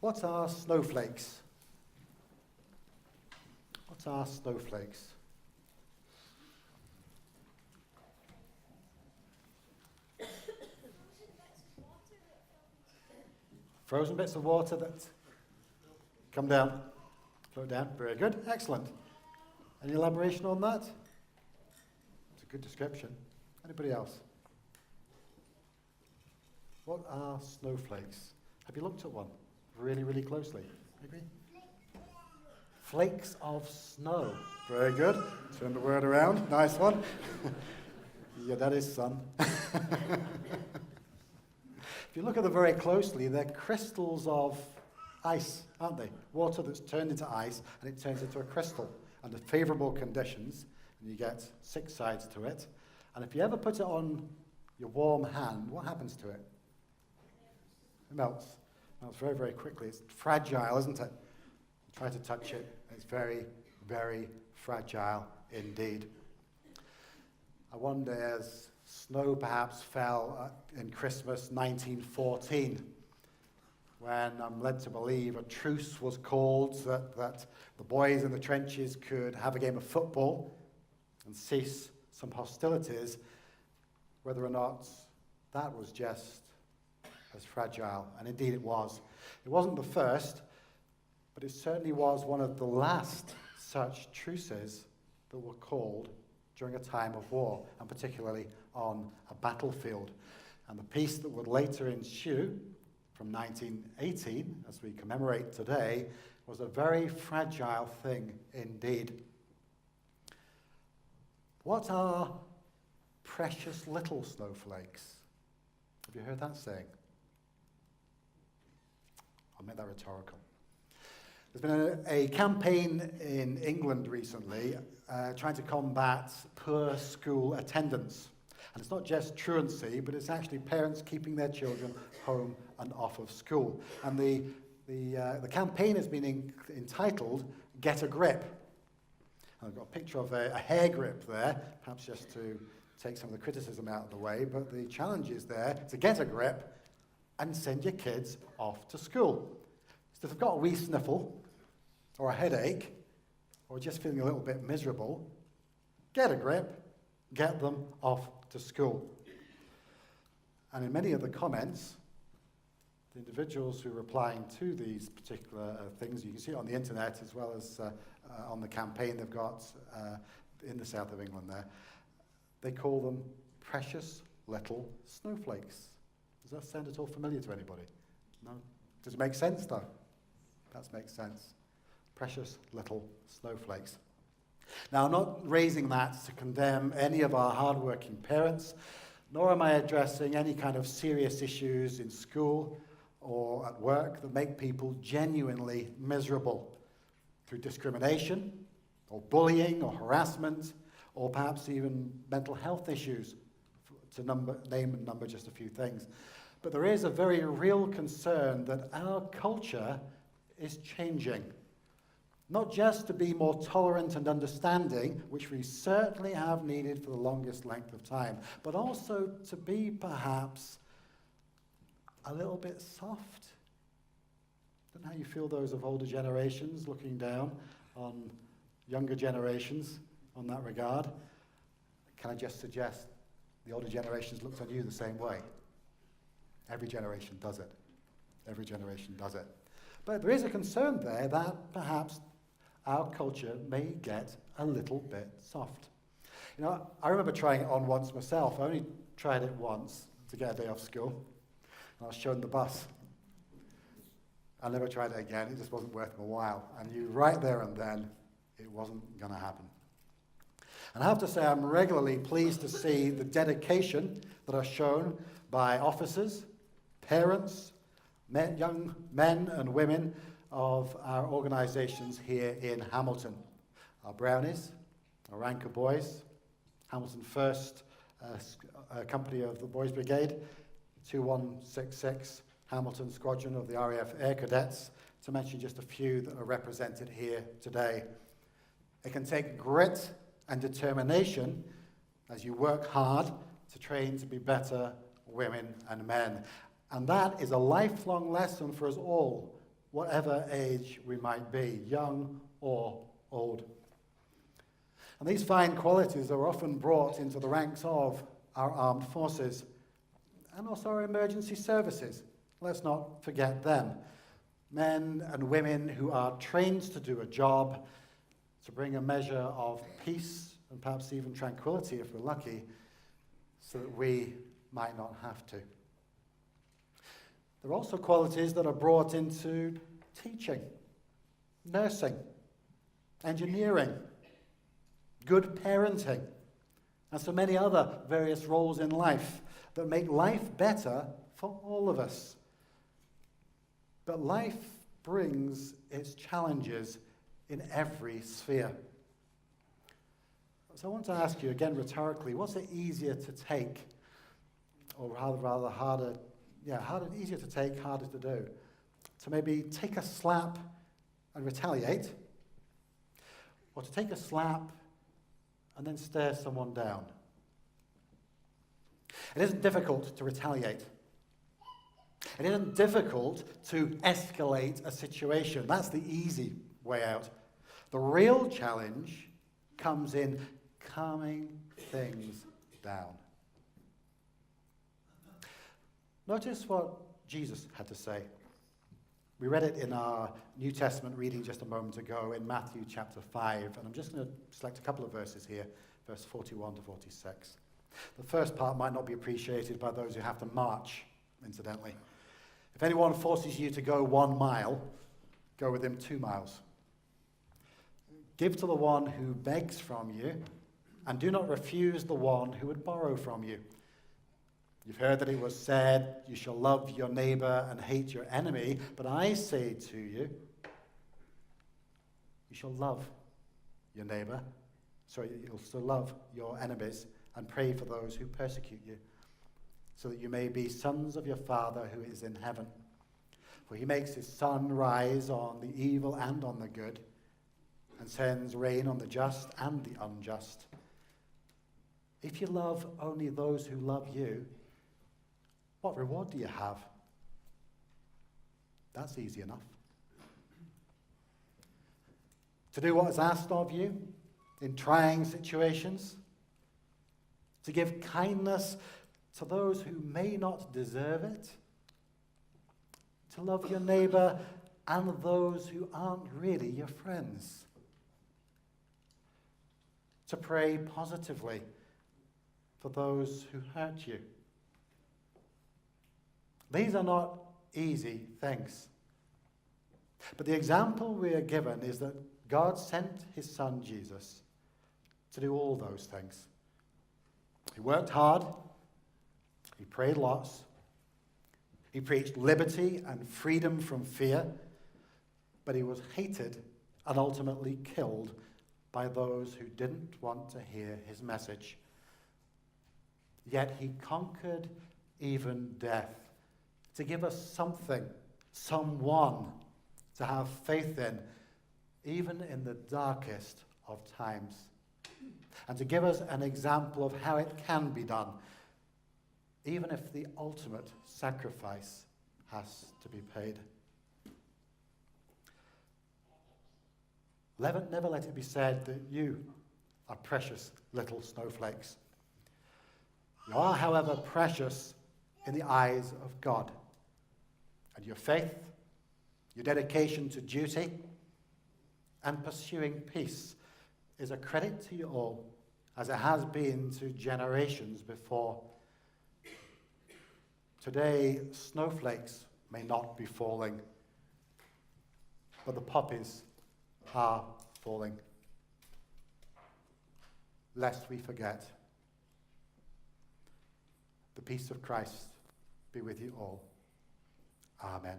What are snowflakes? What are snowflakes? Frozen bits of water that come down, float down. Very good, excellent. Any elaboration on that? It's a good description. Anybody else? What are snowflakes? Have you looked at one really, really closely? Maybe? Flakes of snow. Very good. Turn the word around. Nice one. Yeah, that is sun. If you look at them very closely, they're crystals of ice, aren't they? Water that's turned into ice, and it turns into a crystal under favourable conditions, and you get 6 sides to it. And if you ever put it on your warm hand, what happens to it? It melts. It melts very, very quickly. It's fragile, isn't it? Try to touch it. It's very, very fragile indeed. I wonder, as snow perhaps fell in Christmas 1914, when I'm led to believe a truce was called that the boys in the trenches could have a game of football and cease some hostilities, whether or not that was just as fragile. And indeed it was. It wasn't the first, but it certainly was one of the last such truces that were called during a time of war, and particularly on a battlefield. And the peace that would later ensue from 1918, as we commemorate today, was a very fragile thing indeed. What are precious little snowflakes? Have you heard that saying? I'll make that rhetorical. There's been a campaign in England recently trying to combat poor school attendance. And it's not just truancy, but it's actually parents keeping their children home and off of school. And the campaign has been entitled Get a Grip. And I've got a picture of a hair grip there, perhaps just to take some of the criticism out of the way, but the challenge is there to get a grip and send your kids off to school. So if they've got a wee sniffle, or a headache, or just feeling a little bit miserable, get a grip, get them off to school. And in many of the comments, the individuals who are replying to these particular things, you can see it on the internet as well as on the campaign they've got in the south of England there, they call them precious little snowflakes. Does that sound at all familiar to anybody? No? Does it make sense though? That makes sense. Precious little snowflakes. Now, I'm not raising that to condemn any of our hardworking parents, nor am I addressing any kind of serious issues in school or at work that make people genuinely miserable through discrimination or bullying or harassment or perhaps even mental health issues, to name and number just a few things. But there is a very real concern that our culture is changing. Not just to be more tolerant and understanding, which we certainly have needed for the longest length of time, but also to be perhaps a little bit soft. I don't know how you feel those of older generations looking down on younger generations on that regard. Can I just suggest the older generations looked on you the same way? Every generation does it. Every generation does it. But there is a concern there that perhaps our culture may get a little bit soft. You know, I remember trying it on once myself. I only tried it once to get a day off school. And I was shown the bus. I never tried it again. It just wasn't worth my while. I knew right there and then it wasn't going to happen. And I have to say I'm regularly pleased to see the dedication that are shown by officers, parents, young men and women of our organisations here in Hamilton. Our Brownies, our Ranker Boys, Hamilton First Company of the Boys Brigade, 2166 Hamilton Squadron of the RAF Air Cadets, to mention just a few that are represented here today. It can take grit and determination as you work hard to train to be better women and men. And that is a lifelong lesson for us all whatever age we might be, young or old. And these fine qualities are often brought into the ranks of our armed forces and also our emergency services. Let's not forget them. Men and women who are trained to do a job, to bring a measure of peace and perhaps even tranquility if we're lucky, so that we might not have to. There are also qualities that are brought into teaching, nursing, engineering, good parenting, and so many other various roles in life that make life better for all of us. But life brings its challenges in every sphere. So I want to ask you again rhetorically, what's it easier to take, or rather harder, easier to take, harder to do? To maybe take a slap and retaliate, or to take a slap and then stare someone down? It isn't difficult to retaliate. It isn't difficult to escalate a situation. That's the easy way out. The real challenge comes in calming things down. Notice what Jesus had to say. We read it in our New Testament reading just a moment ago in Matthew chapter 5, and I'm just going to select a couple of verses here, verse 41 to 46. The first part might not be appreciated by those who have to march, incidentally. If anyone forces you to go 1 mile, go with him 2 miles. Give to the one who begs from you, and do not refuse the one who would borrow from you. You've heard that it was said, you shall love your neighbor and hate your enemy, but I say to you, you shall love your neighbor, you'll still love your enemies, and pray for those who persecute you, so that you may be sons of your Father who is in heaven. For he makes his sun rise on the evil and on the good, and sends rain on the just and the unjust. If you love only those who love you, what reward do you have? That's easy enough. To do what is asked of you in trying situations, to give kindness to those who may not deserve it, to love your neighbor and those who aren't really your friends, to pray positively for those who hurt you. These are not easy things. But the example we are given is that God sent his son Jesus to do all those things. He worked hard, he prayed lots, he preached liberty and freedom from fear, but he was hated and ultimately killed by those who didn't want to hear his message. Yet he conquered even death to give us something, someone to have faith in, even in the darkest of times, and to give us an example of how it can be done, even if the ultimate sacrifice has to be paid. Never let it be said that you are precious little snowflakes. You are, however, precious in the eyes of God. And your faith, your dedication to duty, and pursuing peace is a credit to you all, as it has been to generations before. Today, snowflakes may not be falling, but the poppies are falling. Lest we forget. The peace of Christ be with you all. Amen.